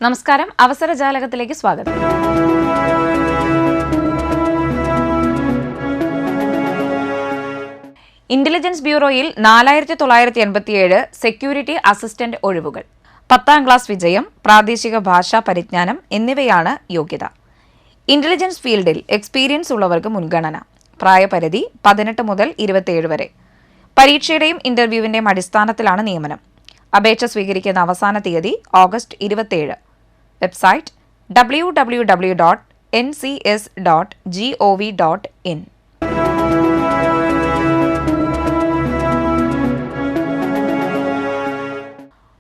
നമസ്കാരം, അവസരജാലകത്തിലേക്ക് സ്വാഗതം. Intelligence ബ്യൂറോയിൽ 4987 security assistant ഒഴിവുകൾ. 10ാം ക്ലാസ് വിജയം, പ്രാദേശിക ഭാഷാ പരിജ്ഞാനം എന്നിവയാണ് യോഗ്യത. ഇന്റലിജൻസ് ഫീൽഡിൽ എക്സ്പീരിയൻസ് ഉള്ളവർക്ക് മുൻഗണന. പ്രായപരിധി 18 മുതൽ 27 വരെ. പരീക്ഷയുടെയും ഇന്റർവ്യൂവിന്റെയും അടിസ്ഥാനത്തിലാണ് നിയമനം. അപേക്ഷ സ്വീകരിക്കുന്ന അവസാന തീയതി August 27. Website www.ncs.gov.in.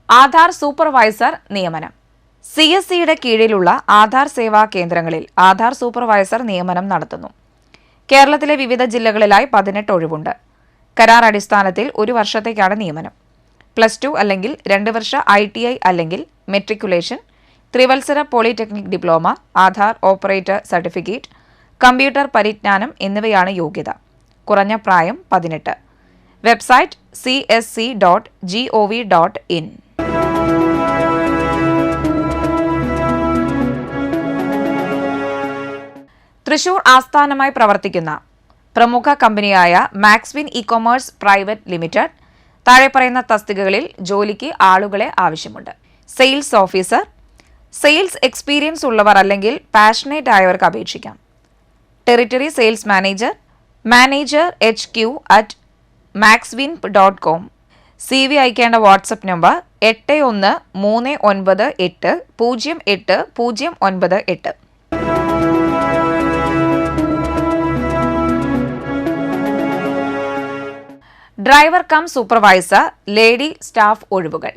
Aadhaar supervisor നിയമനം. CSCയുടെ കീഴിലുള്ള ആധാർ സേവാ കേന്ദ്രങ്ങളിൽ ആധാർ സൂപ്പർവൈസർ നിയമനം നടത്തുന്നു. കേരളത്തിലെ വിവിധ ജില്ലകളിലായി 18 ഒഴിവുണ്ട്. കരാർ അടിസ്ഥാനത്തിൽ 1 വർഷത്തേക്കാണ് നിയമനം. +2 അല്ലെങ്കിൽ 2 വർഷ ITI അല്ലെങ്കിൽ മെട്രിക്കുലേഷൻ, ത്രിവത്സര polytechnic diploma, Aadhaar operator certificate, computer പരിജ്ഞാനം എന്നിവയാണ് യോഗ്യത. കുറഞ്ഞ പ്രായം 18. Website csc.gov.in. തൃശൂർ ആസ്ഥാനമായി പ്രവർത്തിക്കുന്ന പ്രമുഖ കമ്പനിയായ മാക്സ്വിൻ ഇ-കൊമേഴ്സ് പ്രൈവറ്റ് ലിമിറ്റഡ് താഴെ പറയുന്ന തസ്തികകളിൽ ജോലിക്ക് ആളുകളെ ആവശ്യമുണ്ട്. Sales officer. സെയിൽസ് എക്സ്പീരിയൻസ് ഉള്ളവർ അല്ലെങ്കിൽ പാഷനേറ്റ് ആയവർക്ക് അപേക്ഷിക്കാം. Territory sales manager, manager hq@maxwin.com. CV അയക്കേണ്ട WhatsApp number 8139808098. Driver cum supervisor lady staff ഒഴിവുകൾ.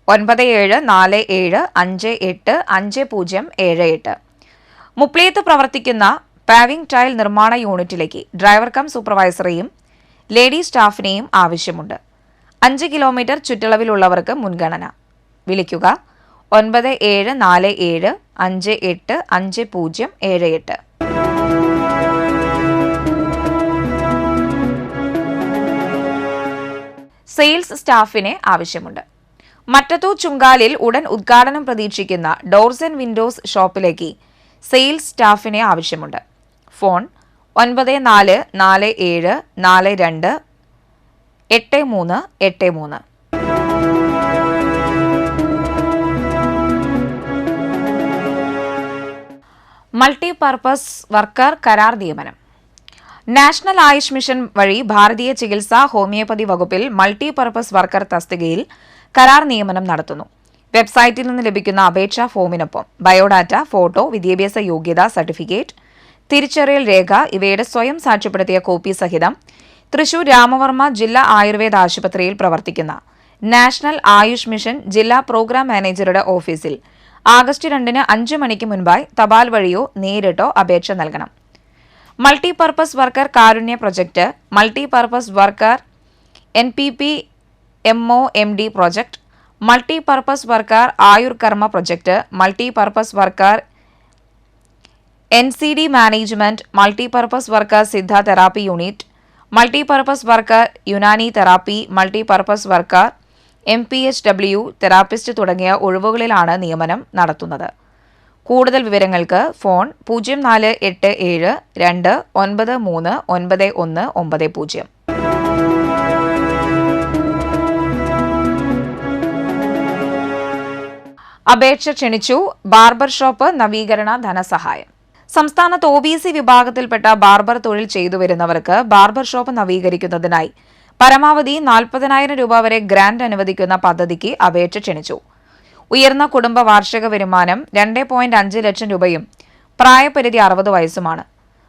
9747585078. മുപ്ലിയത്ത് പ്രവർത്തിക്കുന്ന പാവിംഗ് ടൈൽ നിർമ്മാണ യൂണിറ്റിലേക്ക് ഡ്രൈവർ കം സൂപ്പർവൈസറെയും ലേഡി സ്റ്റാഫിനെയും ആവശ്യമുണ്ട്. 5 കിലോമീറ്റർ ചുറ്റളവിലുള്ളവർക്ക് മുൻഗണന. വിളിക്കുക 9747585078. സെയിൽസ് സ്റ്റാഫിനെ ആവശ്യമുണ്ട്. മറ്റത്തൂർ ചുങ്കാലിൽ ഉടൻ ഉദ്ഘാടനം പ്രതീക്ഷിക്കുന്ന ഡോർസ് ആൻഡ് വിൻഡോസ് ഷോപ്പിലേക്ക് സെയിൽസ് സ്റ്റാഫിനെ ആവശ്യമുണ്ട്. ഫോൺ 9442438383. മൾട്ടിപർപ്പസ് വർക്കർ കരാർ നിയമനം. നാഷണൽ ആയുഷ് മിഷൻ വഴി ഭാരതീയ ചികിത്സാ ഹോമിയോപ്പതി വകുപ്പിൽ മൾട്ടിപർപ്പസ് വർക്കർ തസ്തികയിൽ കരാർ നിയമനം നടത്തുന്നു. വെബ്സൈറ്റിൽ നിന്ന് ലഭിക്കുന്ന അപേക്ഷാ ഫോമിനൊപ്പം ബയോഡാറ്റ, ഫോട്ടോ, വിദ്യാഭ്യാസ യോഗ്യത സർട്ടിഫിക്കറ്റ്, തിരിച്ചറിയൽ രേഖ ഇവയുടെ സ്വയം സാക്ഷ്യപ്പെടുത്തിയ കോപ്പി സഹിതം തൃശൂർ രാമവർമ്മ ജില്ലാ ആയുർവേദ ആശുപത്രിയിൽ പ്രവർത്തിക്കുന്ന നാഷണൽ ആയുഷ് മിഷൻ ജില്ലാ പ്രോഗ്രാം മാനേജറുടെ ഓഫീസിൽ ആഗസ്റ്റ് 2 5 മണിക്ക് മുൻപായി തപാൽ വഴിയോ നേരിട്ടോ അപേക്ഷ നൽകണം. Multipurpose worker Karunya project, multipurpose worker NPP MOMD project, multipurpose worker Ayur Karma project, multipurpose worker NCD management, multipurpose worker Siddha therapy unit, multipurpose worker Unani therapy, multipurpose worker MPHW therapist തുടങ്ങിയ ഒഴിവുകളിലാണ് നിയമനം നടത്തുന്നത്. കൂടുതൽ വിവരങ്ങൾക്ക് ഫോൺ 048729399190. അപേക്ഷ ക്ഷണിച്ചു. ബാർബർ ഷോപ്പ് നവീകരണ ധനസഹായം. സംസ്ഥാനത്ത് OBC വിഭാഗത്തിൽപ്പെട്ട ബാർബർ തൊഴിൽ ചെയ്തു വരുന്നവർക്ക് ബാർബർ ഷോപ്പ് നവീകരിക്കുന്നതിനായി പരമാവധി 40,000 രൂപ വരെ ഗ്രാന്റ് അനുവദിക്കുന്ന പദ്ധതിക്ക് അപേക്ഷ ക്ഷണിച്ചു. ഉയർന്ന കുടുംബ വാർഷിക വരുമാനം 2.5 ലക്ഷം രൂപയും പ്രായപരിധി 60 വയസ്സുമാണ്.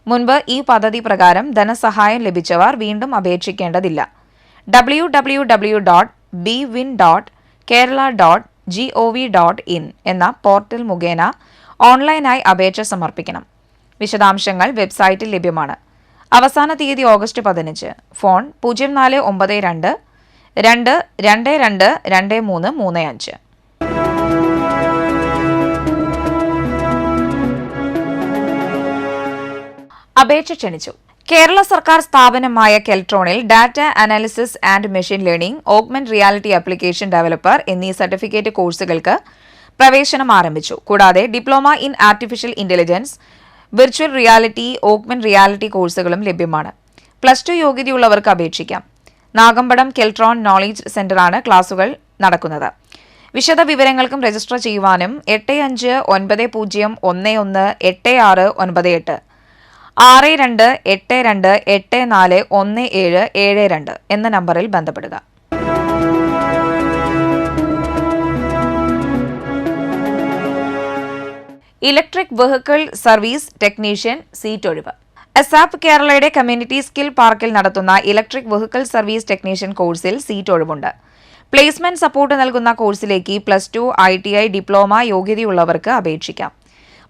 മുൻപ് ഈ പദ്ധതി പ്രകാരം ധനസഹായം ലഭിച്ചവർ വീണ്ടും അപേക്ഷിക്കേണ്ടതില്ല. www.bwin.kerala.gov.in എന്ന പോർട്ടൽ മുഖേന ഓൺലൈനായി അപേക്ഷ സമർപ്പിക്കണം. വിശദാംശങ്ങൾ വെബ്സൈറ്റിൽ ലഭ്യമാണ്. അവസാന തീയതി ഓഗസ്റ്റ് 15. ഫോൺ 0492222335. അപേക്ഷ ക്ഷണിച്ചു. കേരള സർക്കാർ സ്ഥാപനമായ കെൽട്രോണിൽ data analysis and machine learning, augment reality application developer എന്നീ സർട്ടിഫിക്കറ്റ് കോഴ്സുകൾക്ക് പ്രവേശനം ആരംഭിച്ചു. കൂടാതെ diploma in artificial intelligence, virtual reality, augment reality കോഴ്സുകളും ലഭ്യമാണ്. +2 യോഗ്യതയുള്ളവർക്ക് അപേക്ഷിക്കാം. നാഗമ്പടം കെൽട്രോൺ നോളജ് സെന്ററാണ് ക്ലാസുകൾ നടക്കുന്നത്. വിശദ വിവരങ്ങൾക്കും രജിസ്റ്റർ ചെയ്യുവാനും 8590118698 6282841772 എന്ന നമ്പറിൽ ബന്ധപ്പെടുക. Electric vehicle service technician seat ഒഴിവ്. എസാപ്പ് കേരളയുടെ കമ്മ്യൂണിറ്റി സ്കിൽ പാർക്കിൽ നടത്തുന്ന ഇലക്ട്രിക് വെഹിക്കിൾ സർവീസ് ടെക്നീഷ്യൻ കോഴ്സിൽ സീറ്റ് ഒഴിവുണ്ട്. പ്ലേസ്മെന്റ് സപ്പോർട്ട് നൽകുന്ന കോഴ്സിലേക്ക് +2, ITI, ഡിപ്ലോമ യോഗ്യതയുള്ളവർക്ക് അപേക്ഷിക്കാം.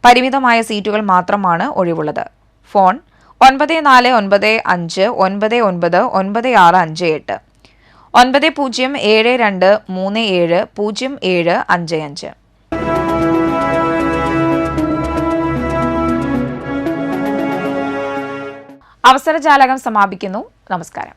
പരിമിതമായ സീറ്റുകൾ മാത്രമാണ് ഒഴിവുള്ളത്. ഫോൺ 9495999658 9072370755. അവസരജാലകം സമാപിക്കുന്നു. നമസ്കാരം.